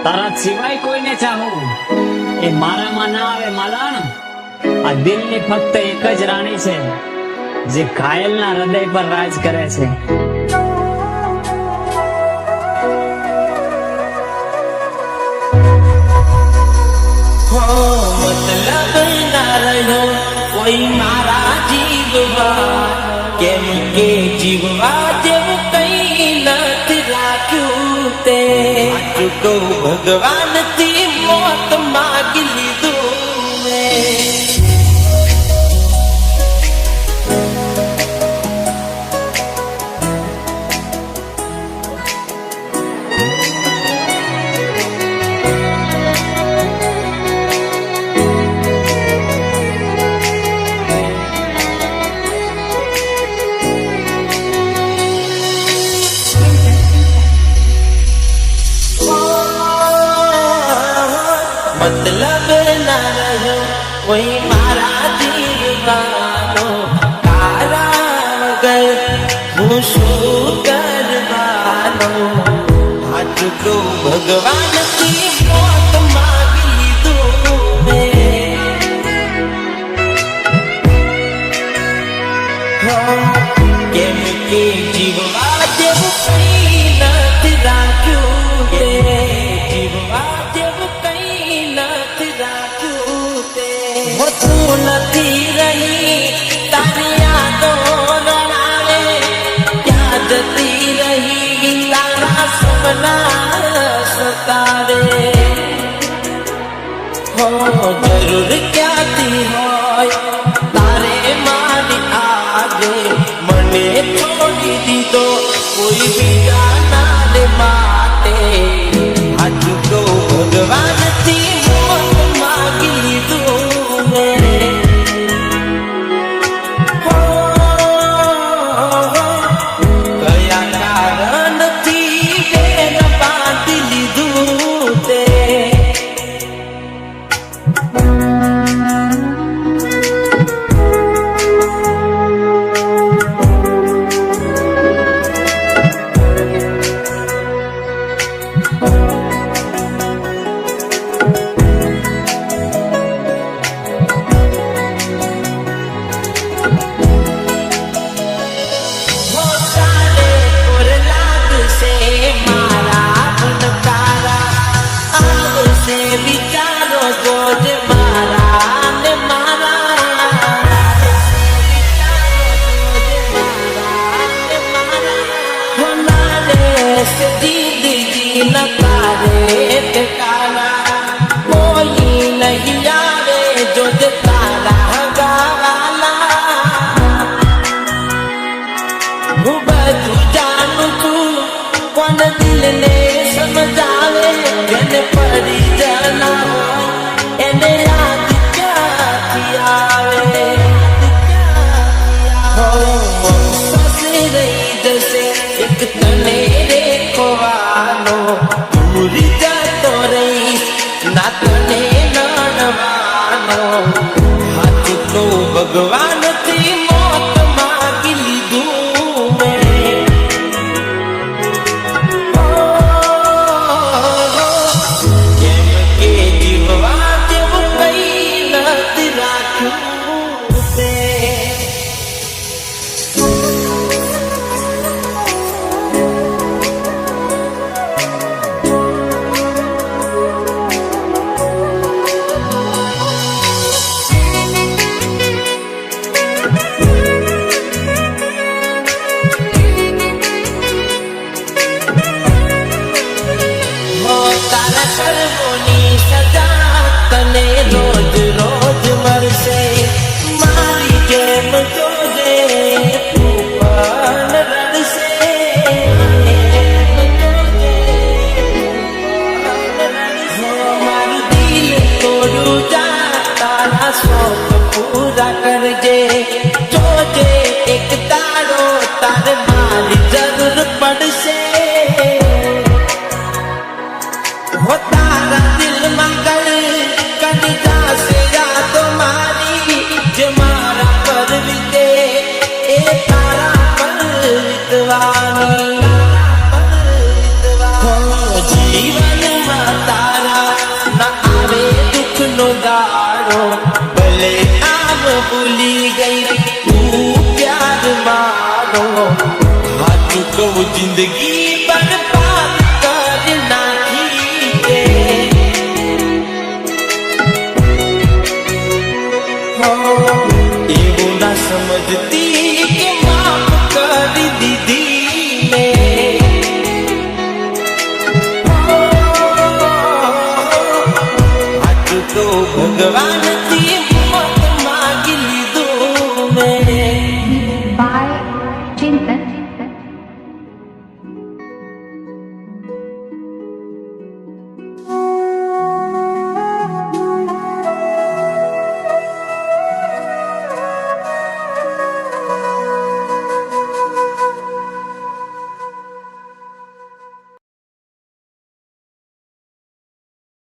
તારા સિવાય કોઈને ચાહું એ મારામાં ના આવે માલાણ. આ દિલની ફક્ત એક જ રાણી છે જે ઘાયલના હૃદય પર રાજ કરે છે. મતલબ ના રહ્યો કોઈ મારા જીવવા, કેમ કે જીવવા જેવું કઈ નથી રાખ્યું તે. તો ભગવાનથી મોત માગી લીધું મેં. મતલબ ના રહ્યો કોઈ મારા જીવવાનો, તારા વગર હું શું કરવાનો. આજ તો ભગવાનથી મોત માગી લીધું મેં. કેમ કે જીવવા જેવું કઈ નથી રાખ્યું તે. જીવવા જેવું કઈ નથી રાખ્યું તે. તું નથી રહી તારી યાદો રણાવે, યાદ જતી રહી તારા સપના સતાવે. જરૂર ક્યાંથી હોય તારે મારી આગે, મને છોડી દીધો કોઈ બીજા ના માટે. આજ તો ભગવાનથી મોત માગી લીધું મેં. કયા કારણથી બેન બાંધી લીધું તે. વિચારો ગોજ મારા ને મારા, જિંદગી ન તારે તે કારા, કોઈ નહીં આવે જોજ તારા ગાવાલા. હું બધું જાણું છું કોણ દિલને સમજાવે, એને પડી એને યાદ ક્યાંથી આવે. સસી રહી જશે એક તને રેખવાનો, ભૂલી જતો રહીશ ના તને નડવાનો. હાથ તો ભગવાનથી મોત માગી લીધું મેં. કર્મોની સજા તને રોજ રોજ મળશે. મારી જેમ જોજે તું પણ રડશે. મારું દિલ તોડું જા તારા શોખ પૂરા કરજે. જોજે એક તારો તારે મારી જરૂર પડશે. તારા જિંદગી બરબાદ કરી નાખી તે એવું ના સમજતી કે માફ કરી દીધી મેં આટલું તો ભગવાન